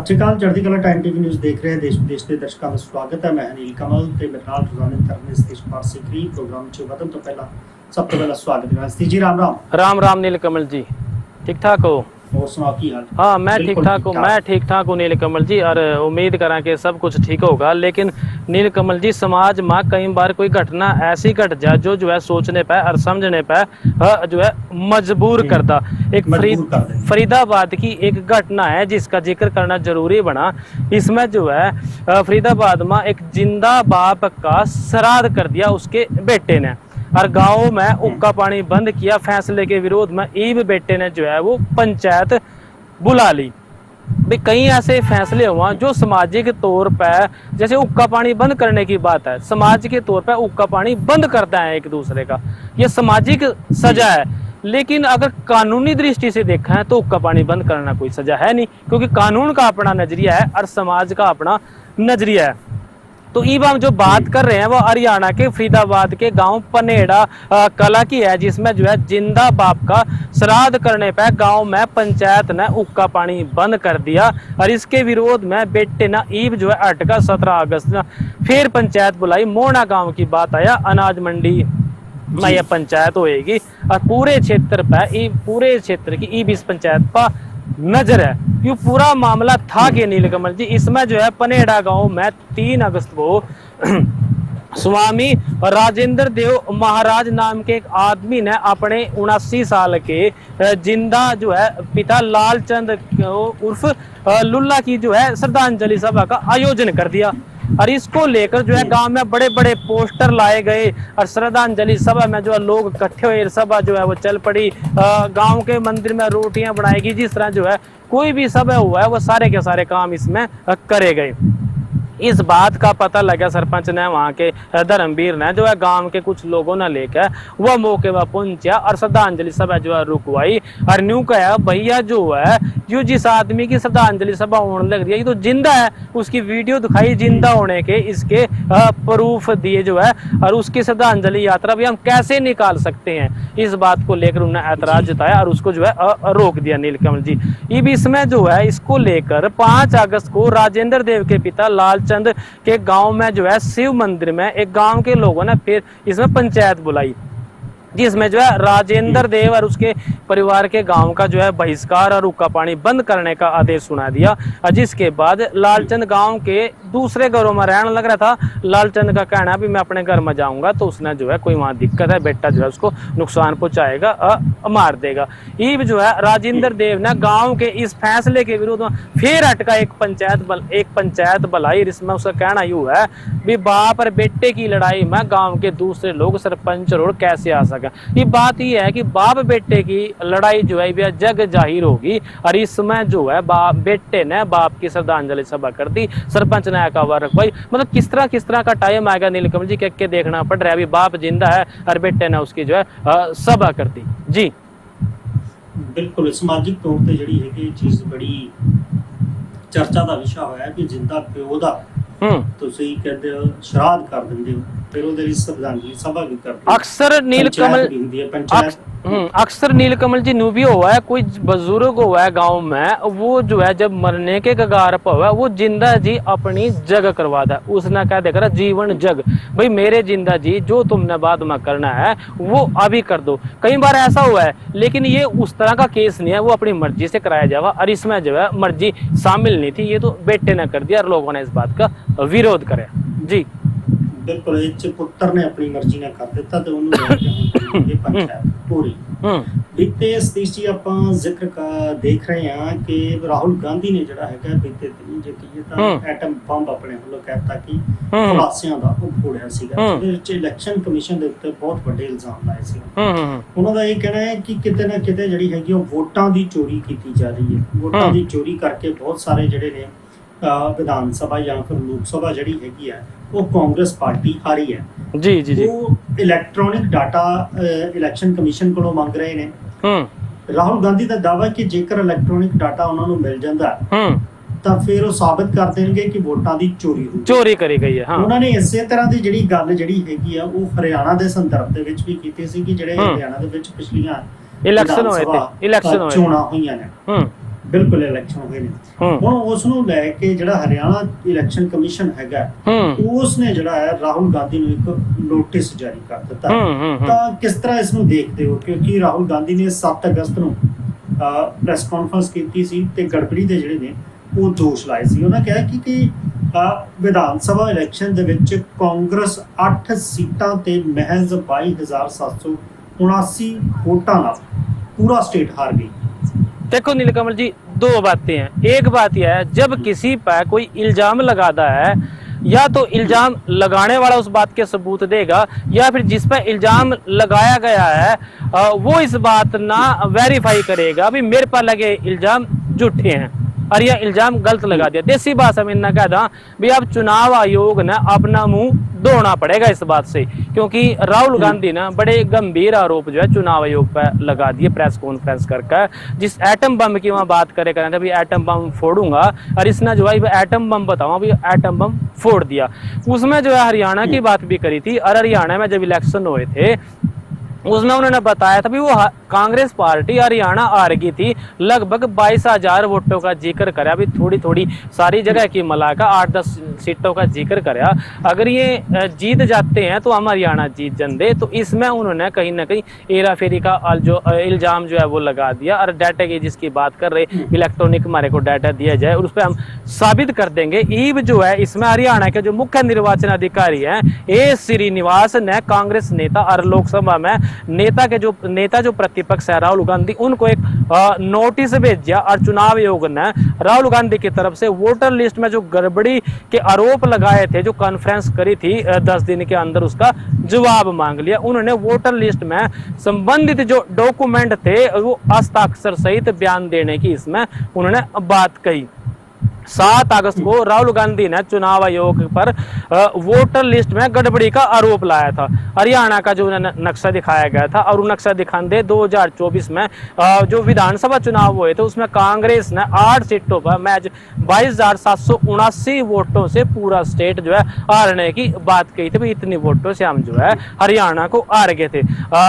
ਸਤਿ ਸ਼੍ਰੀ ਅਕਾਲ। ਚੜ੍ਹਦੀ ਕਲਾ ਟਾਈਮ ਟੀਵੀ ਨਿਊਜ਼ ਦੇਖ ਰਹੇ ਦੇਸ਼ ਵਿਦੇਸ਼ ਦੇ ਦਰਸ਼ਕਾਂ ਦਾ ਸਵਾਗਤ ਹੈ। ਮੈਂ ਨੀਲ ਕਮਲ ਤੇ ਮੇਰੇ ਨਾਲ ਰੋਜ਼ਾਨਾ ਤਰਨੇ ਸਤੀਸ਼ ਕੁਮਾਰ ਸਿਕਰੀ ਪ੍ਰੋਗਰਾਮ 'ਚ ਵਧਣ ਤੋਂ ਪਹਿਲਾਂ ਸਭ ਤੋਂ ਪਹਿਲਾਂ ਸਵਾਗਤ ਹੈ ਸਤੀਸ਼ ਜੀ। राम राम। राम राम नील कमल जी, ठीक ठाक हो? और सुनाओ की हाल? हाँ मैं ठीक ठाक हूँ, मैं ठीक ठाक हूँ नील कमल जी, और उम्मीद करा कि सब कुछ ठीक होगा। लेकिन नील कमल जी, समाज में कई बार कोई घटना ऐसी घट जाए जो है सोचने पे और समझने पे जो है मजबूर करता। एक फरीदाबाद की एक घटना है जिसका जिक्र करना जरूरी बना। इसमें जो है फरीदाबाद में एक जिंदा बाप का श्राद्ध कर दिया उसके बेटे ने, और गांव में उक्का पानी बंद किया। फैसले के विरोध में ईब बेटे ने जो है वो पंचायत बुला ली। भाई कई ऐसे फैसले हुआ जो सामाजिक तौर पर, जैसे उक्का पानी बंद करने की बात है, समाज के तौर पर उक्का पानी बंद करता है एक दूसरे का, ये सामाजिक सजा है। लेकिन अगर कानूनी दृष्टि से देखा है तो उक्का पानी बंद करना कोई सजा है नहीं, क्योंकि कानून का अपना नजरिया है और समाज का अपना नजरिया है। तो अब हम जो बात कर रहे हैं वो हरियाणा के फरीदाबाद के गांव पनेड़ा कला की है, जिसमें जो है जिंदा बाप का श्राद्ध करने पर गांव में पंचायत ने उक्का पानी बंद कर दिया। और इसके विरोध में बेटे ने ईब जो है 8 का 17 अगस्त में फिर पंचायत बुलाई। मोना गांव की बात आया, अनाज मंडी में यह पंचायत होएगी और पूरे क्षेत्र पर पूरे क्षेत्र की ईब इस पंचायत पर नजर है। ये पूरा मामला था कि नीलकमल जी, इसमें जो है पनेड़ा गांव में 3 अगस्त को स्वामी राजेंद्र देव महाराज नाम के एक आदमी ने अपने 79 साल के जिंदा जो है पिता लालचंद उर्फ लुल्ला की जो है श्रद्धांजलि सभा का आयोजन कर दिया। और इसको लेकर जो है गांव में बड़े बड़े पोस्टर लाए गए और श्रद्धांजलि सभा में जो है लोग इकट्ठे हुए। सभा जो है वो चल पड़ी। गांव के मंदिर में रोटियां बनाएगी, जिस तरह जो है कोई भी सभा हुआ है वो सारे के सारे काम इसमें करे गए। इस बात का पता लगा सरपंच ने, वहाँ के धर्मवीर ने जो है गांव के कुछ लोगों ने लेकर वह मौके पर पहुंचा और श्रद्धांजलि सभा जो है रुकवाई। और न्यू कहा भैया जो है जो जिस आदमी की श्रद्धांजलि सभा होने लग रही है ये तो जिंदा है, उसकी वीडियो दिखाई जिंदा होने के, इसके प्रूफ दिए जो है, और उसकी श्रद्धांजलि यात्रा भी हम कैसे निकाल सकते हैं। इस बात को लेकर उन्होंने ऐतराज जताया और उसको जो है रोक दिया नीलकमल जी। अब इसमें जो है इसको लेकर 5 अगस्त को राजेंद्र देव के पिता लाल चंद के गांव में जो है शिव मंदिर में एक गांव के लोगों ने फिर इसमें पंचायत बुलाई, जिसमें जो है राजेंद्र देव और उसके परिवार के गांव का जो है बहिष्कार और उक्का पानी बंद करने का आदेश सुना दिया। और जिसके बाद लालचंद गांव के दूसरे घरों में रहने लग रहा था। लालचंद का कहना भी मैं अपने घर में जाऊंगा तो उसने जो है कोई वहां दिक्कत है, बेटा जो है उसको नुकसान पहुंचाएगा, मार देगा। ईब जो है राजेंद्र देव ने गांव के इस फैसले के विरोध में फिर अटका एक पंचायत बुलाई। इसमें उसका कहना यूं है भी बाप और बेटे की लड़ाई में गाँव के दूसरे लोग सरपंच और कैसे आ सके। ये बात ये है कि बाप बेटे की लड़ाई जो है जग जाहिर होगी। और इसमें जो है बेटे ने बाप की श्रद्धांजलि सभा कर दी, सरपंच ने कहा रखवाई। मतलब किस तरह का टाइम आएगा नीलकमल जी के देखना पड़ रहा है। अभी बाप जिंदा है और बेटे ने उसकी जो है सभा कर दी। जी बिल्कुल समाजिक तौर पर जी है चीज बड़ी चर्चा का विषय होया कि जिंदा प्यो दा ਤੁਸੀਂ ਕਹਿੰਦੇ ਹੋ ਸ਼ਰਾਧ ਕਰ ਦਿੰਦੇ ਹੋ, ਫਿਰ ਉਹਦੇ ਲਈ श्रद्धांजलि सभा भी करते। अक्सर नीलकमल जी न्यू भी हुआ है, कोई बुजुर्ग हुआ है गांव में, वो जो है जब मरने के कगार पर हुआ वो जिंदा जी अपनी जग करवा दा। उसने क्या देखा जीवन जग, भाई मेरे जिंदा जी जो तुमने बाद में करना है वो अभी कर दो। कई बार ऐसा हुआ है, लेकिन ये उस तरह का केस नहीं है, वो अपनी मर्जी से कराया जाएगा। और इसमें जो है मर्जी शामिल नहीं थी, ये तो बेटे ने कर दिया और लोगों ने इस बात का विरोध करे। जी बिल्कुल, पुत्र ने अपनी मर्जी ने कर दिता तो उन्होंने पंचायत पूरी। बीते सतीश जी आप जिक्र का देख रहे हैं कि राहुल गांधी ने जड़ा है बीते दिन जो की एटम बंब अपने वालों कहता कि खलासियां दा ਉਹ ਫੋੜਿਆ ਸੀਗਾ। ਉਹਦੇ ਵਿੱਚ ਇਲੈਕਸ਼ਨ ਕਮਿਸ਼ਨ ਦੇ ਉੱਤੇ ਬਹੁਤ ਵੱਡੇ ਇਲਜ਼ਾਮ ਲਾਏ ਸੀ। ਉਹਨਾਂ ਦਾ ਇਹ ਕਹਿਣਾ ਹੈ ਕਿ ਕਿਤੇ ਨਾ ਕਿਤੇ ਜਿਹੜੀ ਹੈਗੀ ਉਹ ਵੋਟਾਂ ਦੀ ਚੋਰੀ ਕੀਤੀ ਜਾ ਰਹੀ ਹੈ। ਵੋਟਾਂ ਦੀ ਚੋਰੀ ਕਰਕੇ ਬਹੁਤ ਸਾਰੇ ਜਿਹੜੇ ਨੇ विधान सभा या फिर लोक सभा जड़ी हैगी है वो कांग्रेस पार्टी हारी है। जी जी जी वो इलैक्ट्रॉनिक डाटा इलेक्शन कमीशन को मांग रहे ने। राहुल गांधी का दावा कि जेकर इलैक्ट्रॉनिक डाटा उन्होंने मिल जाता ਤਾਂ ਫਿਰ ਉਹ ਸਾਬਤ ਕਰ ਦੇਣਗੇ ਕਿ ਵੋਟਾਂ ਦੀ ਚੋਰੀ ਕਰੀ ਗਈ ਹੈ। ਉਹਨਾਂ ਨੇ ਇਸੇ ਤਰ੍ਹਾਂ ਦੀ ਜਿਹੜੀ ਗੱਲ ਜਿਹੜੀ ਹੈਗੀ ਆ ਉਹ ਹਰਿਆਣਾ ਦੇ ਸੰਦਰਭ ਦੇ ਵਿੱਚ ਵੀ ਕੀਤੀ ਸੀ ਕਿ ਜਿਹੜੇ ਹਰਿਆਣਾ ਦੇ ਵਿੱਚ ਪਿਛਲੀਆਂ ਇਲੈਕਸ਼ਨ ਹੋਏ ਚੋਣਾਂ ਹੋਈਆਂ ਨੇ ਬਿਲਕੁਲ ਇਲੈਕਸ਼ਨ ਹੋਏ ਨੇ। ਹੁਣ ਉਸ ਨੂੰ ਲੈ ਕੇ ਜਿਹੜਾ ਹਰਿਆਣਾ ਇਲੈਕਸ਼ਨ ਕਮਿਸ਼ਨ ਹੈਗਾ ਉਸ ਨੇ ਜਿਹੜਾ ਹੈ ਰਾਹੁਲ ਗਾਂਧੀ ਨੂੰ ਇੱਕ ਨੋਟਿਸ ਜਾਰੀ ਕਰ ਦਿੱਤਾ। ਤਾਂ ਕਿਸ ਤਰ੍ਹਾਂ ਇਸ ਨੂੰ ਦੇਖਦੇ ਹੋ, ਕਿਉਂਕਿ ਰਾਹੁਲ ਗਾਂਧੀ ਨੇ 7 ਅਗਸਤ ਨੂੰ ਪ੍ਰੈਸ ਕਾਨਫਰੰਸ ਕੀਤੀ ਸੀ ਤੇ ਗੜਬੜੀ ਦੇ ਜਿਹੜੇ ਨੇ ਉਹ ਦੋਸ਼ ਲਾਏ ਸੀ। ਉਹਨਾਂ ਕਿਹਾ ਕਿ ਵਿਧਾਨ ਸਭਾ ਇਲੈਕਸ਼ਨ ਦੇ ਵਿੱਚ ਕਾਂਗਰਸ 8 ਸੀਟਾਂ ਤੇ महज 22,779 वोटां ਨਾਲ पूरा स्टेट हार गई। देखो नीलकमल जी, दो बातें हैं। एक बात यह है, जब किसी पर कोई इल्जाम लगाता है, या तो इल्जाम लगाने वाला उस बात के सबूत देगा, या फिर जिस पर इल्जाम लगाया गया है वो इस बात ना वेरीफाई करेगा भी मेरे पर लगे इल्जाम झूठे हैं और यह इल्जाम गलत लगा दिया। देसी भाषा में इतना कहता भी अब चुनाव आयोग ने अपना मुंह धोना पड़ेगा इस बात से, क्योंकि राहुल गांधी ने बड़े गंभीर आरोप जो है चुनाव आयोग पर लगा दिए प्रेस कॉन्फ्रेंस करके। जिस एटम बम की वहाँ बात करे करें थे, एटम बम फोड़ूंगा, और इसने जो है एटम बम बताऊँ अभी एटम बम फोड़ दिया। उसमें जो है हरियाणा की बात भी करी थी, और हरियाणा में जब इलेक्शन हुए थे उसमें उन्होंने बताया था भी वो कांग्रेस पार्टी हरियाणा हार गई थी, लगभग 22,000 वोटों का जिक्र करा, भी थोड़ी थोड़ी सारी जगह की मिलाकर 8-10 सीटों का जिक्र करा। अगर ये जीत जाते हैं तो हम हरियाणा जीत जाते। तो इसमें उन्होंने कहीं ना कहीं हेरा फेरी का जो इल्जाम जो है वो लगा दिया। और डाटा की जिसकी बात कर रहे, इलेक्ट्रॉनिक हमारे को डाटा दिया जाए और उस पर हम साबित कर देंगे। ईब जो है इसमें हरियाणा के जो मुख्य निर्वाचन अधिकारी हैं ए श्रीनिवास ने कांग्रेस नेता और लोकसभा में नेता जो प्रतिपक्ष है राहुल गांधी, उनको एक नोटिस भेजा और चुनाव आयोग ने राहुल गांधी की तरफ से वोटर लिस्ट में जो गड़बड़ी के आरोप लगाए थे, जो कॉन्फ्रेंस करी थी 10 दिन के अंदर, उसका जवाब मांग लिया। उन्होंने वोटर लिस्ट में संबंधित जो डॉक्यूमेंट थे वो हस्ताक्षर सहित बयान देने की इसमें उन्होंने बात कही। 7 अगस्त को राहुल गांधी ने चुनाव आयोग पर वोटर लिस्ट में गड़बड़ी का आरोप लाया था। हरियाणा का जो नक्शा दिखाया गया था, और वो नक्शा दिखाते 2024 में जो विधानसभा चुनाव हुए थे उसमें कांग्रेस ने 8 सीटों पर मैच 22,779 वोटों से पूरा स्टेट जो है हारने की बात कही थी। इतनी वोटों से हम जो है हरियाणा को हार गए थे।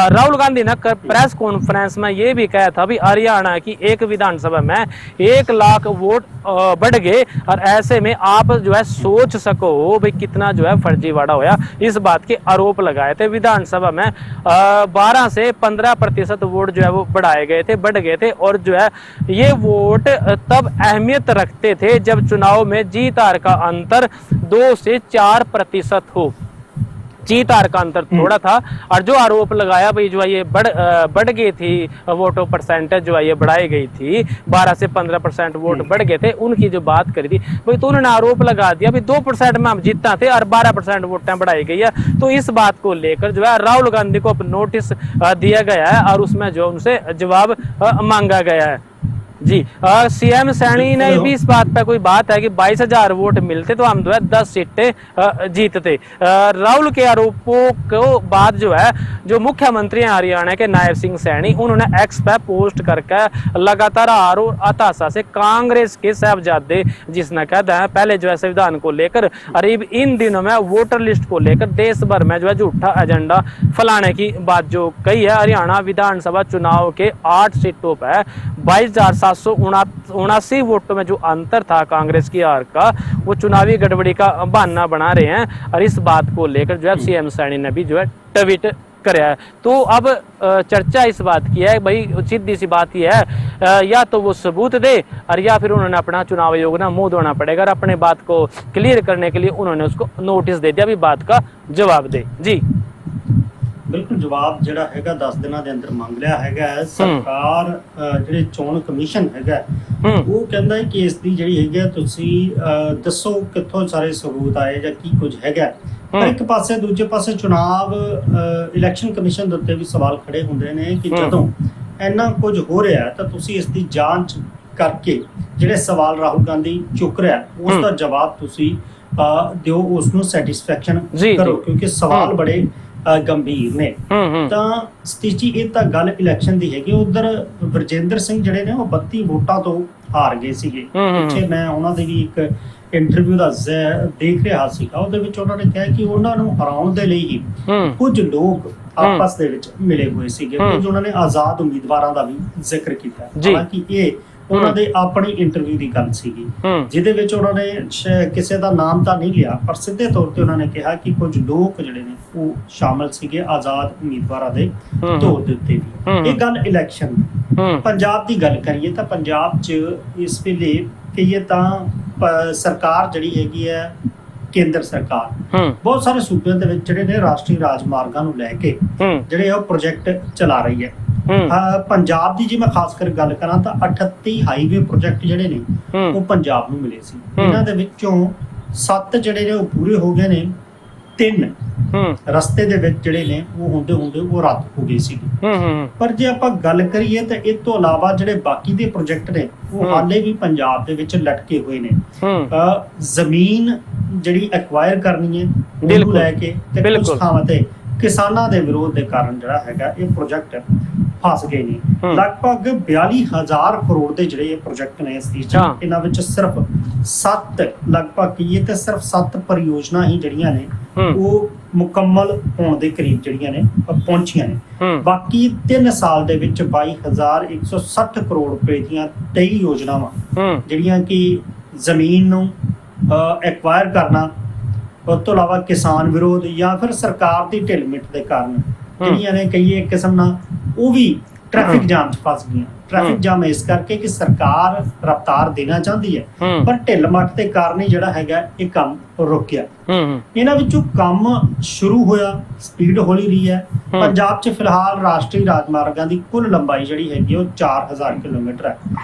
राहुल गांधी ने प्रेस कॉन्फ्रेंस में ये भी कहा था भी हरियाणा की एक विधानसभा में 1 लाख वोट बढ़ गए, और ऐसे में आप जो है सोच सको भाई कितना जो है फर्जीवाड़ा होया। इस बात के आरोप लगाए थे। विधानसभा में 12 से 15% वोट जो है वो बढ़ गए थे, और जो है ये वोट तब अहमियत रखते थे जब चुनाव में जीत हार का अंतर 2 से 4% हो। जीत हार का अंतर थोड़ा था, और जो आरोप लगाया भाई जो है ये बढ़ गई थी वोटों परसेंटेज जो है ये बढ़ाई गई थी, 12 से 15% वोट बढ़ गए थे, उनकी जो बात करी थी भाई, तो उन्होंने आरोप लगा दिया भाई 2% में हम जीतता थे और 12% वोटें बढ़ाई गई है। तो इस बात को लेकर जो है राहुल गांधी को नोटिस दिया गया है और उसमें जो उनसे जवाब मांगा गया है। जी, सीएम सैनी ने भी इस बात पर कोई बात है कि 22,000 वोट मिलते तो हम जो है 10 सीटें जीतते। राहुल के आरोपों को बाद जो है जो मुख्यमंत्री हैं हरियाणा के नायब सिंह सैनी, उन्होंने एक्स पे पोस्ट करके लगातार आरोप हताशा से कांग्रेस के साहबजादे जिसने कहते हैं पहले जो है संविधान को लेकर, और इन दिनों में वोटर लिस्ट को लेकर देश भर में जो है झूठा एजेंडा फैलाने की बात जो कही है। हरियाणा विधानसभा चुनाव के 8 सीटों पर 22,779 वोटों में जो अंतर था कांग्रेस की हार का, वो चुनावी गड़बड़ी का बहाना बना रहे हैं। और इस बात को लेकर जो है सीएम सैनी ने भी जो है ट्वीट कराया है। तो अब चर्चा इस बात की है भाई, सीधी सी बात ही है, या तो वो सबूत दे और या फिर उन्होंने अपना चुनाव आयोग ना मुंह धोना पड़ेगा। और अपने बात को क्लियर करने के लिए उन्होंने उसको नोटिस दे दिया भी बात का जवाब दे। जी बिल्कुल, जवाब ਜਿਹੜਾ ਹੈਗਾ 10 ਦਿਨਾਂ ਦੇ ਅੰਦਰ ਮੰਗ ਲਿਆ ਹੈਗਾ। ਸਰਕਾਰ ਜਿਹੜੇ ਚੋਣ ਕਮਿਸ਼ਨ ਹੈਗਾ ਉਹ ਕਹਿੰਦਾ ਹੈ ਕਿ ਇਸ ਦੀ ਜਿਹੜੀ ਹੈਗਾ ਤੁਸੀਂ ਦੱਸੋ ਕਿੱਥੋਂ ਸਾਰੇ ਸਬੂਤ ਆਏ ਜਾਂ ਕੀ ਕੁਝ ਹੈਗਾ। ਪਰ ਇੱਕ ਪਾਸੇ ਦੂਜੇ ਪਾਸੇ ਚੁਣਾਵ ਇਲੈਕਸ਼ਨ ਕਮਿਸ਼ਨ ਦੇ ਉੱਤੇ ਵੀ ਸਵਾਲ ਖੜੇ ਹੁੰਦੇ ਨੇ ਕਿ ਜਦੋਂ ਇੰਨਾ ਕੁਝ ਹੋ ਰਿਹਾ ਤਾਂ ਤੁਸੀਂ ਇਸ ਦੀ ਜਾਂਚ ਕਰਕੇ ਜਿਹੜੇ ਸਵਾਲ ਰਾਹੁਲ ਗਾਂਧੀ ਚੁੱਕ ਰਿਹਾ ਉਸ ਦਾ ਜਵਾਬ ਤੁਸੀਂ ਦਿਓ, ਉਸ ਨੂੰ ਸੈਟੀਸਫੈਕਸ਼ਨ ਕਰੋ, ਕਿਉਂਕਿ ਸਵਾਲ ਬੜੇ ਗੰਭੀਰ ਨੇ। ਤਾਂ ਸਤੀਜੀ ਇਹ ਤਾਂ ਗੱਲ ਇਲੈਕਸ਼ਨ ਦੀ ਹੈਗੀ। ਉਧਰ ਵਰਜਿੰਦਰ ਸਿੰਘ ਜਿਹੜੇ ਨੇ ਉਹ 32 ਵੋਟਾਂ ਤੋਂ ਹਾਰ ਗਏ ਸੀਗੇ। ਪਿੱਛੇ ਮੈਂ ਉਹਨਾਂ ਦੇ ਵੀ ਇੱਕ ਇੰਟਰਵਿਊ ਦਾ ਦੇਖ ਰਿਹਾ ਸੀਗਾ, ਉਹਦੇ ਵਿੱਚ ਉਹਨਾਂ ਨੇ ਕਿਹਾ ਕਿ ਉਹਨਾਂ ਨੂੰ ਹਰਾਉਣ ਦੇ ਲਈ ਹੀ ਕੁਝ ਲੋਕ ਆਪਸ ਦੇ ਵਿੱਚ ਮਿਲੇ ਹੋਏ ਸੀਗੇ। ਕੁਝ ਉਹਨਾਂ ਨੇ ਆਜ਼ਾਦ ਉਮੀਦਵਾਰਾਂ ਦਾ ਵੀ ਜ਼ਿਕਰ ਕੀਤਾ। ਹਾਲਾਂਕਿ ਇਹ ਉਹਨਾਂ ਦੇ ਆਪਣੀ ਇੰਟਰਵਿਊ ਦੀ ਗੱਲ ਸੀਗੀ, ਜਿਹਦੇ ਵਿੱਚ ਉਹਨਾਂ ਨੇ ਕਿਸੇ ਦਾ ਨਾਮ ਤਾਂ ਨਹੀਂ ਲਿਆ, ਪਰ ਸਿੱਧੇ ਤੌਰ ਤੇ ਉਹਨਾਂ ਨੇ ਕਿਹਾ ਕਿ ਕੁਝ ਲੋਕ ਜਿਹੜੇ ਨੇ ਉਹ ਸ਼ਾਮਲ ਸੀਗੇ ਆਜ਼ਾਦ ਉਮੀਦਵਾਰਾਂ ਦੇ ਤੌਰ ਦੇ ਉੱਤੇ ਵੀ। ਇਹ ਗੱਲ ਇਲੈਕਸ਼ਨ ਪੰਜਾਬ ਦੀ ਗੱਲ ਕਰੀਏ ਤਾਂ ਪੰਜਾਬ 'ਚ ਇਸ ਵੇਲੇ ਕਹੀਏ ਤਾਂ ਸਰਕਾਰ ਜਿਹੜੀ ਹੈਗੀ ਹੈ, ਕੇਂਦਰ ਸਰਕਾਰ ਬਹੁਤ ਸਾਰੇ ਸੂਬਿਆਂ ਦੇ ਵਿੱਚ ਜਿਹੜੇ ਨੇ ਰਾਸ਼ਟਰੀ ਰਾਜਮਾਰਗਾਂ ਨੂੰ ਲੈ ਕੇ ਜਿਹੜੇ ਉਹ ਪ੍ਰੋਜੈਕਟ ਚਲਾ ਰਹੀ ਹੈ। ਪੰਜਾਬ ਦੀ ਜੇ ਮੈਂ ਖਾਸ ਕਰ ਗੱਲ ਕਰਾਂ ਤਾਂ 38 ਹਾਈਵੇ ਪ੍ਰੋਜੈਕਟ ਜਿਹੜੇ ਨੇ ਉਹ ਪੰਜਾਬ ਨੂੰ ਮਿਲੇ ਸੀ। ਇਹਨਾਂ ਦੇ ਵਿੱਚੋਂ 7 ਜਿਹੜੇ ਨੇ ਉਹ ਪੂਰੇ ਹੋ ਗਏ ਨੇ, 3 ਰਸਤੇ ਦੇ ਵਿੱਚ ਜਿਹੜੇ ਨੇ ਉਹ ਹੁੰਦੇ ਉਹ ਰੱਦ ਹੋ ਗਏ ਸੀ। ਪਰ ਜੇ ਆਪਾਂ ਗੱਲ ਕਰੀਏ ਤਾਂ ਇਹ ਤੋਂ ਇਲਾਵਾ ਜਿਹੜੇ ਬਾਕੀ ਦੇ ਪ੍ਰੋਜੈਕਟ ਨੇ ਉਹ ਹਾਲੇ ਵੀ ਪੰਜਾਬ ਦੇ ਵਿੱਚ ਲਟਕੇ ਹੋਏ ਨੇ। ਜ਼ਮੀਨ ਜਿਹੜੀ ਐਕਵਾਇਰ ਕਰਨੀ ਹੈ ਉਹਨੂੰ ਲੈ ਕੇ ਤੇ ਕੁਝ ਥਾਵਾਂ ਤੇ ਕਿਸਾਨਾਂ ਦੇ ਵਿਰੋਧ ਦੇ ਕਾਰਨ ਜਿਹੜਾ ਹੈਗਾ ਇਹ ਪ੍ਰੋਜੈਕਟ ਫਸ ਗਏ ਨੇ। ਲਗਭਗ 42,000 ਕਰੋੜ ਦੇ ਜਿਹੜੇ ਪ੍ਰੋਜੈਕਟ ਨੇ ਇਸ ਦੀ, ਇਹਨਾਂ ਵਿੱਚ ਸਿਰਫ 7 ਲਗਭਗ ਕਹੀਏ ਤੇ ਸਿਰਫ 7 ਪਰਿਯੋਜਨਾ ਹੀ ਜਿਹੜੀਆਂ ਨੇ ਉਹ ਮੁਕੰਮਲ ਹੋਣ ਦੇ ਕਰੀਬ ਜਿਹੜੀਆਂ ਨੇ ਪਹੁੰਚੀਆਂ ਨੇ। ਬਾਕੀ 3 ਸਾਲ ਦੇ ਵਿੱਚ 22,160 ਕਰੋੜ ਰੁਪਏ ਦੀਆਂ 23 ਯੋਜਨਾਵਾਂ ਜਿਹੜੀਆਂ ਕਿ ਜ਼ਮੀਨ ਨੂੰ ਐਕਵਾਇਰ ਕਰਨਾ, ਉਸ ਤੋਂ ਇਲਾਵਾ ਕਿਸਾਨ ਵਿਰੋਧ ਜਾਂ ਫਿਰ ਸਰਕਾਰ ਦੀ ਢਿੱਲ ਮਿੱਠ ਦੇ ਕਾਰਨ ਜਿਹੜੀਆਂ ਨੇ ਕਹੀਏ ਇੱਕ ਕਿਸਮ ਨਾਲ ਉਹ ਵੀ ਟ੍ਰੈਫਿਕ ਜਾਮ 'ਚ ਫਸ ਗਈਆਂ। ਟ੍ਰੈਫਿਕ ਜਾਮ ਇਸ ਕਰਕੇ ਕਿ ਸਰਕਾਰ ਰਫ਼ਤਾਰ ਦੇਣਾ ਚਾਹੁੰਦੀ ਹੈ ਪਰ ਢਿੱਲ ਮੱਠ ਦੇ ਕਾਰਨ ਹੀ ਜਿਹੜਾ ਹੈਗਾ ਇਹ ਕੰਮ ਰੁਕ ਗਿਆ। ਇਹਨਾਂ ਵਿੱਚੋਂ ਕੰਮ ਸ਼ੁਰੂ ਹੋਇਆ, ਸਪੀਡ ਹੌਲੀ ਰਹੀ ਹੈ। ਪੰਜਾਬ 'ਚ ਫਿਲਹਾਲ ਰਾਸ਼ਟਰੀ ਰਾਜਮਾਰਗਾਂ ਦੀ ਕੁੱਲ ਲੰਬਾਈ ਜਿਹੜੀ ਹੈਗੀ ਉਹ 4000 ਕਿਲੋਮੀਟਰ ਹੈ।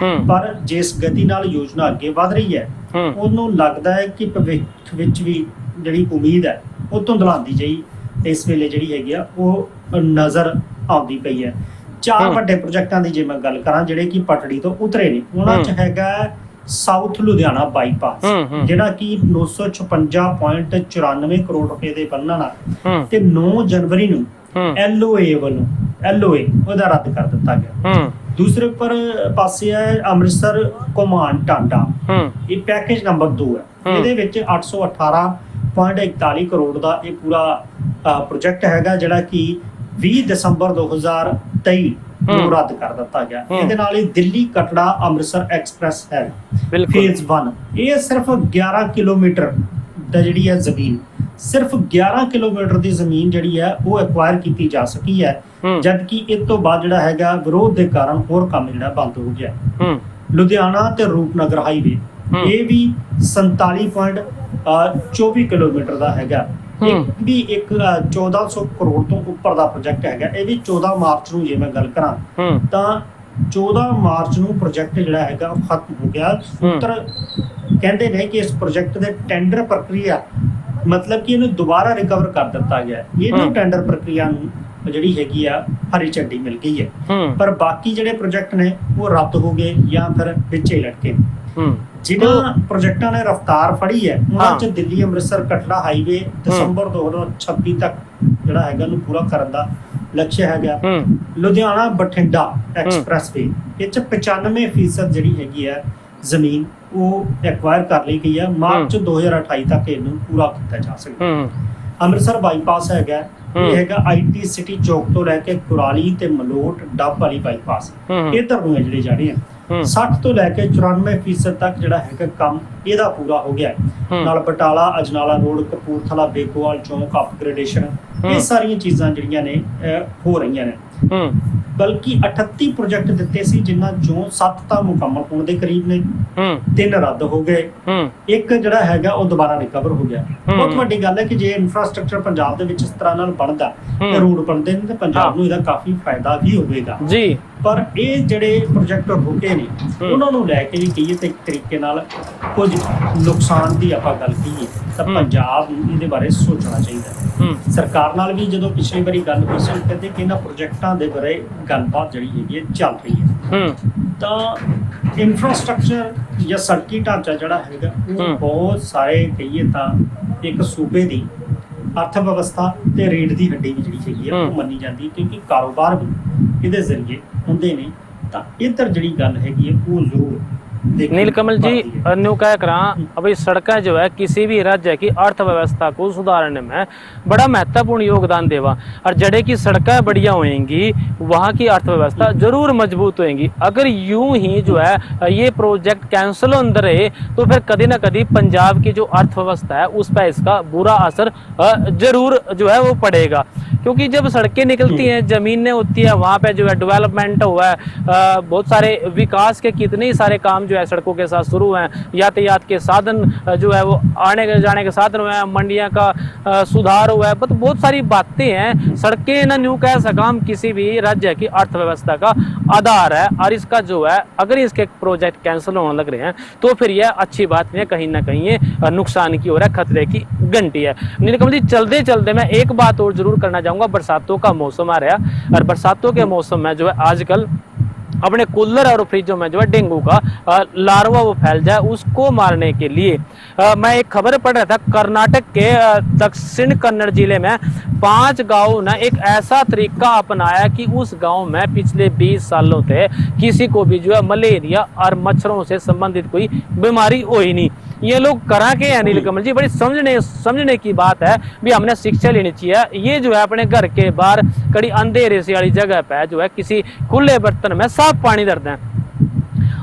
ਪਰ ਜਿਸ ਗਤੀ ਨਾਲ ਯੋਜਨਾ ਅੱਗੇ ਵਧ ਰਹੀ ਹੈ ਉਹਨੂੰ ਲੱਗਦਾ ਹੈ ਕਿ ਭਵਿੱਖ ਵਿੱਚ ਵੀ ਜਿਹੜੀ ਉਮੀਦ ਹੈ ਉਹ ਧੁੰਦਲਾਉਂਦੀ ਜਿਹੀ ਇਸ ਵੇਲੇ ਜਿਹੜੀ ਹੈਗੀ ਆ ਉਹ ਨਜ਼ਰ ਆਉਂਦੀ ਪਈ ਹੈ। 4 ਵੱਡੇ ਪ੍ਰੋਜੈਕਟਾਂ ਦੀ ਜੇ ਮੈਂ ਗੱਲ ਕਰਾਂ ਜਿਹੜੇ ਕਿ ਪਟੜੀ ਤੋਂ ਉਤਰੇ ਨੇ, ਉਹਨਾਂ 'ਚ ਹੈਗਾ ਸਾਊਥ ਲੁਧਿਆਣਾ ਬਾਈਪਾਸ ਜਿਹੜਾ ਕਿ 956.94 ਕਰੋੜ ਰੁਪਏ ਦੇ ਬਣਨ ਨਾਲ ਤੇ 9 ਜਨਵਰੀ ਨੂੰ LOA ਉਹਦਾ ਰੱਦ ਕਰ ਦਿੱਤਾ ਗਿਆ। ਦੂਸਰੇ ਪਾਸੇ ਹੈ ਅੰਮ੍ਰਿਤਸਰ ਘੁਮਾਣ ਟਾਂਡਾ, ਇਹ ਪੈਕੇਜ ਨੰਬਰ 2 ਹੈ। ਇਹਦੇ ਵਿੱਚ 818.41 ਕਰੋੜ ਦਾ ਇਹ ਪੂਰਾ ਪ੍ਰੋਜੈਕਟ ਹੈਗਾ ਜਿਹੜਾ ਕਿ 20 ਦਸੰਬਰ 2023 ਨੂੰ ਰੱਦ ਕਰ ਦਿੱਤਾ ਗਿਆ। ਇਹਦੇ ਨਾਲ ਹੀ ਦਿੱਲੀ ਕਟੜਾ ਅੰਮ੍ਰਿਤਸਰ ਐਕਸਪ੍ਰੈਸ ਹੈ ਫੇਜ਼ 1, ਇਹ ਸਿਰਫ 11 ਕਿਲੋਮੀਟਰ ਦਾ ਜਿਹੜੀ ਹੈ ਜ਼ਮੀਨ, ਸਿਰਫ 11 ਕਿਲੋਮੀਟਰ ਦੀ ਜ਼ਮੀਨ ਜਿਹੜੀ ਹੈ ਉਹ ਐਕਵਾਇਰ ਕੀਤੀ ਜਾ ਸਕੀ ਹੈ, ਜਦਕਿ ਇਸ ਤੋਂ ਬਾਅਦ ਜਿਹੜਾ ਹੈਗਾ ਵਿਰੋਧ ਦੇ ਕਾਰਨ ਹੋਰ ਕੰਮ ਜਿਹੜਾ ਬੰਦ ਹੋ ਗਿਆ। ਲੁਧਿਆਣਾ ਤੇ ਰੂਪਨਗਰ ਹਾਈਵੇ ਇਹ ਵੀ 47.24 ਕਿਲੋਮੀਟਰ ਦਾ ਹੈਗਾ। ਇੱਕ ਵੀ 1400 ਕਰੋੜ ਤੋਂ ਉੱਪਰ ਦਾ ਪ੍ਰੋਜੈਕਟ ਹੈਗਾ। ਇਹ ਵੀ 14 ਮਾਰਚ ਨੂੰ ਜੇ ਮੈਂ ਗੱਲ ਕਰਾਂ ਤਾਂ 14 ਮਾਰਚ ਨੂੰ ਪ੍ਰੋਜੈਕਟ ਜਿਹੜਾ ਹੈਗਾ ਉਹ ਖਤਮ ਹੋ ਗਿਆ। ਸੂਤਰ ਕਹਿੰਦੇ ਨੇ ਕਿ ਇਸ ਪ੍ਰੋਜੈਕਟ ਦੇ ਟੈਂਡਰ ਪ੍ਰਕਿਰਿਆ ਮਤਲਬ ਕਿ ਇਹਨੂੰ ਦੁਬਾਰਾ ਰਿਕਵਰ ਕਰ ਦਿੱਤਾ ਗਿਆ। ਇਹਨੂੰ ਟੈਂਡਰ ਪ੍ਰਕਿਰਿਆ ਨੂੰ ਜਿਹੜੀ ਹੈਗੀ ਆ ਹਰੀ ਝੰਡੀ ਮਿਲ ਗਈ ਹੈ। ਪਰ ਬਾਕੀ ਜਿਹੜੇ ਪ੍ਰੋਜੈਕਟ ਨੇ ਉਹ ਰੱਦ ਹੋ ਗਏ ਜਾਂ ਫਿਰ ਵਿੱਚੇ ਲਟਕੇ। ਜਿਨ੍ਹਾਂ ਪ੍ਰੋਜੈਕਟਾਂ ਨੇ ਰਫ਼ਤਾਰ ਫੜੀ ਹੈ ਉਹਨਾਂ 'ਚ ਦਿੱਲੀ ਅੰਮ੍ਰਿਤਸਰ ਕਟੜਾ ਹਾਈਵੇ ਦਸੰਬਰ 2026 ਤੱਕ ਜਿਹੜਾ ਹੈਗਾ ਉਹਨੂੰ ਪੂਰਾ ਕਰਨ ਦਾ ਲਕਸ਼ ਹੈਗਾ। ਲੁਧਿਆਣਾ ਬਠਿੰਡਾ ਐਕਸਪ੍ਰੈਸਵੇ ਇਹ 'ਚ 95% ਜਿਹੜੀ ਹੈਗੀ ਹੈ ਜ਼ਮੀਨ ਉਹ ਐਕਵਾਇਰ ਕਰ ਲਈ ਗਈ ਹੈ। ਮਾਰਚ 2028 ਤੱਕ ਇਹਨੂੰ ਪੂਰਾ ਕੀਤਾ ਜਾ ਸਕਦਾ। ਅੰਮ੍ਰਿਤਸਰ ਬਾਈਪਾਸ ਹੈਗਾ, ਇਹ ਹੈਗਾ IT ਸਿਟੀ ਚੌਕ ਤੋਂ ਲੈ ਕੇ ਕੁਰਾਲੀ ਤੇ ਮਲੋਟ ਡੱਬ ਵਾਲੀ ਬਾਈਪਾਸ, ਇੱਧਰ ਨੂੰ ਜਿਹੜੇ ਜਾਣੇ ਆ 60 ਤੋਂ ਲੈ ਕੇ 94% ਤੱਕ ਜਿਹੜਾ ਹੈਗਾ ਕੰਮ ਇਹਦਾ ਪੂਰਾ ਹੋ ਗਿਆ। ਨਾਲ ਬਟਾਲਾ ਅਜਨਾਲਾ ਰੋਡ, ਕਪੂਰਥਲਾ ਬੇਗੋਵਾਲ ਚੌਂਕ ਅਪਗ੍ਰੇਡੇਸ਼ਨ, ਇਹ ਸਾਰੀਆਂ ਚੀਜ਼ਾਂ ਜਿਹੜੀਆਂ ਨੇ ਹੋ ਰਹੀਆਂ ਨੇ। ਬਲਕਿ 38 ਪ੍ਰੋਜੈਕਟ ਦਿੱਤੇ ਸੀ ਜਿਨ੍ਹਾਂ ਚੋਂ 7 ਤਾਂ ਮੁਕੰਮਲ ਹੋਣ ਦੇ ਕਰੀਬ ਨੇ, 3 ਰੱਦ ਹੋ ਗਏ, ਇੱਕ ਜਿਹੜਾ ਹੈਗਾ ਉਹ ਦੁਬਾਰਾ ਰਿਕਵਰ ਹੋ ਗਿਆ। ਬਹੁਤ ਵੱਡੀ ਗੱਲ ਹੈ ਕਿ ਜੇ ਇਨਫਰਾਸਟ੍ਰਕਚਰ ਪੰਜਾਬ ਦੇ ਵਿੱਚ ਇਸ ਤਰ੍ਹਾਂ ਨਾਲ ਬਣਦਾ ਤੇ ਰੋਡ ਬਣਦੇ ਨੇ ਤੇ ਪੰਜਾਬ ਨੂੰ ਇਹਦਾ ਕਾਫੀ ਫਾਇਦਾ ਵੀ ਹੋਵੇਗਾ ਜੀ। ਪਰ ਇਹ ਜਿਹੜੇ ਪ੍ਰੋਜੈਕਟ ਰੁਕੇ ਨੇ ਉਹਨਾਂ ਨੂੰ ਲੈ ਕੇ ਵੀ ਕਹੀਏ ਤੇ ਇੱਕ ਤਰੀਕੇ ਨਾਲ ਕੁਝ ਨੁਕਸਾਨ ਦੀ ਆਪਾਂ ਗੱਲ ਕਹੀਏ ਤਾਂ ਪੰਜਾਬ ਨੂੰ ਇਹਦੇ ਬਾਰੇ ਸੋਚਣਾ ਚਾਹੀਦਾ। ਸਰਕਾਰ ਨਾਲ ਵੀ ਜਦੋਂ ਪਿਛਲੀ ਵਾਰੀ ਗੱਲ ਹੋਈ ਸੀ ਕਹਿੰਦੇ ਕਿ ਇਹਨਾਂ ਪ੍ਰੋਜੈਕਟਾਂ ਦੇ ਬਾਰੇ ਗੱਲਬਾਤ ਜਿਹੜੀ ਹੈਗੀ ਚੱਲ ਰਹੀ ਹੈ। ਤਾਂ ਇਨਫਰਾਸਟ੍ਰਕਚਰ ਜਾਂ ਸੜਕੀ ਢਾਂਚਾ ਜਿਹੜਾ ਹੈਗਾ ਉਹ ਬਹੁਤ ਸਾਰੇ ਕਹੀਏ ਤਾਂ ਇੱਕ ਸੂਬੇ ਦੀ ਅਰਥ ਵਿਵਸਥਾ ਤੇ ਰੀੜ ਦੀ ਹੱਡੀ ਵੀ ਜਿਹੜੀ ਹੈਗੀ ਆ ਉਹ ਮੰਨੀ ਜਾਂਦੀ ਹੈ, ਕਿਉਂਕਿ ਕਾਰੋਬਾਰ ਵੀ ਇਹਦੇ ਜ਼ਰੀਏ ਹੁੰਦੇ ਨੇ। ਤਾਂ ਇੱਧਰ ਜਿਹੜੀ ਗੱਲ ਹੈਗੀ ਹੈ ਉਹ ਜ਼ਰੂਰ नीलकमल जी न्यू क्या करा अभी सड़कें जो है किसी भी राज्य की अर्थव्यवस्था को सुधारने में बड़ा महत्वपूर्ण योगदान देवा, और जड़े की सड़कें बढ़िया होएंगी वहाँ की अर्थव्यवस्था जरूर मजबूत होएंगी। अगर यूं ही जो है ये प्रोजेक्ट कैंसिल होते रहे तो फिर कभी ना कभी पंजाब की जो अर्थव्यवस्था है उस पर इसका बुरा असर जरूर जो है वो पड़ेगा, क्योंकि जब सड़कें निकलती हैं, जमीनें होती है, वहाँ पे जो है डेवलपमेंट हुआ है, बहुत सारे विकास के कितने ही सारे काम जो है सड़कों के साथ शुरू हैं, यातायात के साधन जो है वो आने जाने के साधन हुए हैं, मंडियाँ का सुधार हुआ है, बहुत सारी बातें हैं। सड़कें ना न्यू कह सका हम किसी भी राज्य की अर्थव्यवस्था का आधार है, और इसका जो है अगर इसके प्रोजेक्ट कैंसिल होने लग रहे हैं तो फिर यह अच्छी बात नहीं है, कहीं ना कहीं ये नुकसान की ओर है, खतरे की घंटी है। नीलकमल जी चलते चलते मैं एक बात और जरूर करना चाहूंगा, बरसातों का मौसम आ रहा है और बरसातों के मौसम में जो है आजकल अपने कूलर और फ्रिजों में जो है डेंगू का लार्वा वो फैल जाए, उसको मारने के लिए मैं एक खबर पढ़ रहा था, कर्नाटक के दक्षिण कन्नड़ जिले में 5 गांव ने एक ऐसा तरीका अपनाया कि उस गांव में पिछले 20 सालों से किसी को भी जो है मलेरिया और मच्छरों से संबंधित कोई बीमारी हो ही नहीं। ये लोग करा के हैं नीलकमल जी, बड़ी समझने की बात है भी, हमने शिक्षा लेनी चाहिए। ये जो है अपने घर के बाहर कड़ी अंधेरे से वाली जगह पे जो है किसी खुले बर्तन में साफ पानी धरते हैं,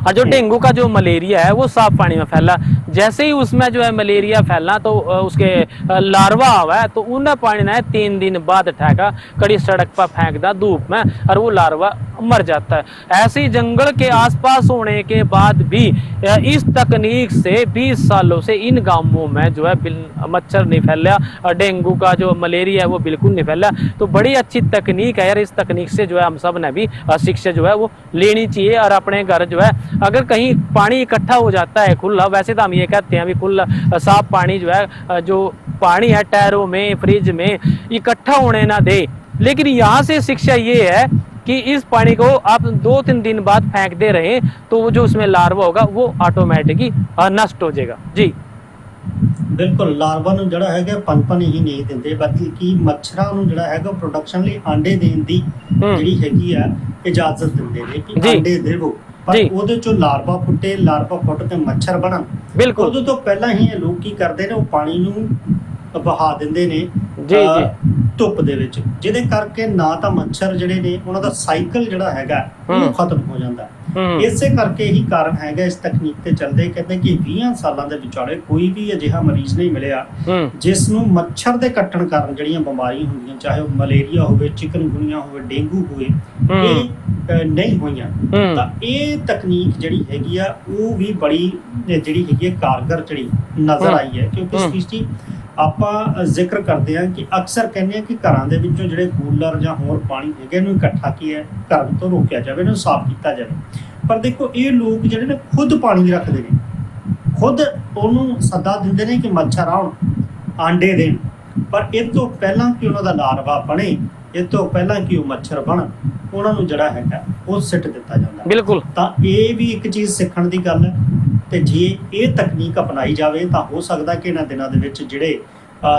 और जो डेंगू का जो मलेरिया है वो साफ पानी में फैला। जैसे ही उसमें जो है मलेरिया फैलना तो उसके लार्वा आवा है तो उन्हें पानी ने 3 दिन बाद ठेका कड़ी सड़क पर फेंक दा धूप में, और वो लार्वा मर जाता है। ऐसे ही जंगल के आसपास होने के बाद भी इस तकनीक से 20 सालों से इन गांवों में जो है मच्छर नहीं फैला, और डेंगू का जो मलेरिया है वो बिल्कुल नहीं फैला। तो बड़ी अच्छी तकनीक है यार, इस तकनीक से जो है हम सब ने भी शिक्षा जो है वो लेनी चाहिए, और अपने घर जो है अगर कहीं पानी इकट्ठा हो जाता है खुला, वैसे तो हम ये कहते हैं अभी खुला साफ पानी जो है जो पानी है टायरों में फ्रिज में इकट्ठा होने ना दे, लेकिन यहाँ से शिक्षा ये है कि इस पानी को आप 2-3 दिन बाद फेंक दे रहे तो वो जो उसमें लार्वा होगा वो ऑटोमेटिकली नष्ट हो जाएगा। जी बिल्कुल, लार्वा ਨੂੰ ਜਿਹੜਾ ਹੈਗਾ ਪਨਪਨ ਹੀ ਨਹੀਂ ਦਿੰਦੇ, ਬਲਕਿ ਕਿ ਮੱਛਰਾਂ ਨੂੰ ਜਿਹੜਾ ਹੈਗਾ ਪ੍ਰੋਡਕਸ਼ਨ ਲਈ ਆਂਡੇ ਦੇਣ ਦੀ ਜਿਹੜੀ ਹੈਗੀ ਆ ਇਜਾਜ਼ਤ ਦਿੰਦੇ ਨੇ ਕਿ ਆਂਡੇ ਦੇਵੋ, ਪਰ ਉਹਦੇ ਚੋਂ ਲਾਰਵਾ ਫੁੱਟੇ, ਲਾਰਵਾ ਫੁੱਟ ਕੇ ਮੱਛਰ ਬਣਨ। ਬਿਲਕੁਲ, ਉਦੋਂ ਤੋਂ ਪਹਿਲਾਂ ਹੀ ਇਹ ਲੋਕ ਕੀ ਕਰਦੇ ਨੇ, ਉਹ ਪਾਣੀ ਨੂੰ ਬਹਾ ਦਿੰਦੇ ਨੇ ਧੁੱਪ ਦੇ ਵਿੱਚ, ਜਿਹਦੇ ਕਰਕੇ ਨਾ ਤਾਂ ਮੱਛਰ ਜਿਹੜੇ ਨੇ ਉਹਨਾਂ ਦਾ ਸਾਈਕਲ ਜਿਹੜਾ ਹੈਗਾ ਉਹ ਖਤਮ ਹੋ ਜਾਂਦਾ। ਇਸੇ ਕਰਕੇ ਹੀ ਕਾਰਨ ਹੈਗਾ ਇਸ ਤਕਨੀਕ ਤੇ ਚੱਲਦੇ, ਕਹਿੰਦੇ ਕਿ 20 ਸਾਲਾਂ ਦੇ ਵਿਚਾਲੇ ਕੋਈ ਵੀ ਅਜਿਹਾ ਮਰੀਜ਼ ਨਹੀਂ ਮਿਲਿਆ ਜਿਸ ਨੂੰ ਮੱਛਰ ਦੇ ਕੱਟਣ ਕਾਰਨ ਜਿਹੜੀਆਂ ਬਿਮਾਰੀਆਂ ਹੁੰਦੀਆਂ, ਚਾਹੇ ਉਹ ਮਲੇਰੀਆ ਹੋਵੇ, ਚਿਕਨਗੁਨੀਆ ਹੋਵੇ, ਡੇਂਗੂ ਹੋਵੇ, ਇਹ ਨਹੀਂ ਹੋਈਆਂ। ਤਾਂ ਇਹ ਤਕਨੀਕ ਜਿਹੜੀ ਹੈਗੀ ਆ ਉਹ ਵੀ ਬੜੀ ਜਿਹੜੀ ਹੈਗੀ ਹੈ ਕਾਰਗਰ ਜਿਹੜੀ ਨਜ਼ਰ ਆਈ ਹੈ, ਕਿਉਂਕਿ ਇਸ ਚੀਜ਼ ਦੀ ਆਪਾਂ ਜ਼ਿਕਰ ਕਰਦੇ ਹਾਂ ਕਿ ਅਕਸਰ ਕਹਿੰਦੇ ਆ ਕਿ ਘਰਾਂ ਦੇ ਵਿੱਚੋਂ ਜਿਹੜੇ ਕੂਲਰ ਜਾਂ ਹੋਰ ਪਾਣੀ ਹੈਗੇ ਇਹਨੂੰ ਇਕੱਠਾ ਕੀ ਹੈ ਕਰਨ ਤੋਂ ਰੋਕਿਆ ਜਾਵੇ, ਇਹਨੂੰ ਸਾਫ਼ ਕੀਤਾ ਜਾਵੇ। ਪਰ ਦੇਖੋ ਇਹ ਲੋਕ ਜਿਹੜੇ ਨੇ ਖੁਦ ਪਾਣੀ ਰੱਖਦੇ ਨੇ, ਖੁਦ ਉਹਨੂੰ ਸੱਦਾ ਦਿੰਦੇ ਨੇ ਕਿ ਮੱਛਰ ਆਉਣ ਆਂਡੇ ਦੇਣ, ਪਰ ਇਹ ਤੋਂ ਪਹਿਲਾਂ ਕਿ ਉਹਨਾਂ ਦਾ ਲਾਰਵਾ ਬਣੇ, ਇਹ ਤੋਂ ਪਹਿਲਾਂ ਕਿ ਉਹ ਮੱਛਰ ਬਣਨ, ਉਹਨਾਂ ਨੂੰ ਜਿਹੜਾ ਹੈਗਾ ਉਹ ਸਿੱਟ ਦਿੱਤਾ ਜਾਂਦਾ। ਬਿਲਕੁਲ, ਤਾਂ ਇਹ ਵੀ ਇੱਕ ਚੀਜ਼ ਸਿੱਖਣ ਦੀ ਗੱਲ ਹੈ। ਤੇ ਜੇ ਇਹ ਤਕਨੀਕ ਅਪਣਾਈ ਜਾਵੇ ਤਾਂ ਹੋ ਸਕਦਾ ਕਿ ਇਹਨਾਂ ਦਿਨਾਂ ਦੇ ਵਿੱਚ ਜਿਹੜੇ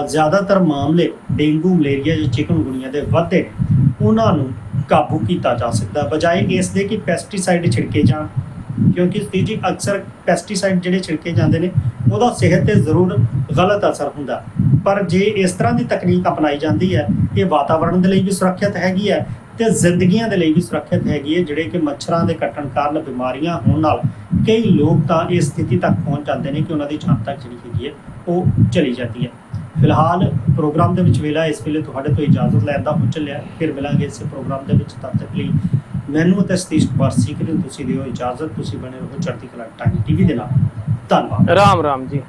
ਜ਼ਿਆਦਾਤਰ ਮਾਮਲੇ ਡੇਂਗੂ, ਮਲੇਰੀਆ ਜਾਂ ਚਿਕਨਗੁਨੀਆ ਦੇ ਵਧਦੇ ਉਹਨਾਂ ਨੂੰ ਕਾਬੂ ਕੀਤਾ ਜਾ ਸਕਦਾ, ਬਜਾਏ ਇਸ ਦੇ ਕਿ ਪੈਸਟੀਸਾਈਡ ਛਿੜਕੇ ਜਾਣ, ਕਿਉਂਕਿ ਜੀ ਅਕਸਰ ਪੈਸਟੀਸਾਈਡ ਜਿਹੜੇ ਛਿੜਕੇ ਜਾਂਦੇ ਨੇ ਉਹਦਾ ਸਿਹਤ 'ਤੇ ਜ਼ਰੂਰ ਗਲਤ ਅਸਰ ਹੁੰਦਾ, ਪਰ ਜੇ ਇਸ ਤਰ੍ਹਾਂ ਦੀ ਤਕਨੀਕ ਅਪਣਾਈ ਜਾਂਦੀ ਹੈ ਇਹ ਵਾਤਾਵਰਣ ਦੇ ਲਈ ਵੀ ਸੁਰੱਖਿਅਤ ਹੈਗੀ ਹੈ ਤੇ ਜ਼ਿੰਦਗੀਆਂ ਦੇ ਲਈ ਵੀ ਸੁਰੱਖਿਅਤ ਹੈਗੀ ਹੈ, ਜਿਹੜੇ ਕਿ ਮੱਛਰਾਂ ਦੇ ਕੱਟਣ ਕਾਰਨ ਬਿਮਾਰੀਆਂ ਹੋਣ ਨਾਲ ਕਈ ਲੋਕ ਤਾਂ ਇਸ ਸਥਿਤੀ ਤੱਕ ਪਹੁੰਚ ਜਾਂਦੇ ਨੇ ਕਿ ਉਹਨਾਂ ਦੀ ਜਾਨ ਤੱਕ ਜਿਹੜੀ ਹੈਗੀ ਹੈ ਉਹ ਚਲੀ ਜਾਂਦੀ ਹੈ। ਫਿਲਹਾਲ ਪ੍ਰੋਗਰਾਮ ਦੇ ਵਿੱਚ ਵੇਲਾ ਇਸ ਵੇਲੇ ਤੁਹਾਡੇ ਤੋਂ ਇਜਾਜ਼ਤ ਲੈਣ ਦਾ ਹੋ ਚੱਲਿਆ, ਫਿਰ ਮਿਲਾਂਗੇ ਇਸੇ ਪ੍ਰੋਗਰਾਮ ਦੇ ਵਿੱਚ। ਤਦ ਤੱਕ ਲਈ ਮੈਨੂੰ ਅਤੇ ਸਤੀਸ਼ ਕੁਮਾਰ ਸੀਖ ਨੂੰ ਤੁਸੀਂ ਦਿਓ ਇਜਾਜ਼ਤ। ਤੁਸੀਂ ਬਣੇ ਰਹੋ ਚੜ੍ਹਦੀ ਕਲਾ ਟਾਈਮ TV ਦੇ ਨਾਲ। ਧੰਨਵਾਦ। ਰਾਮ ਰਾਮ ਜੀ।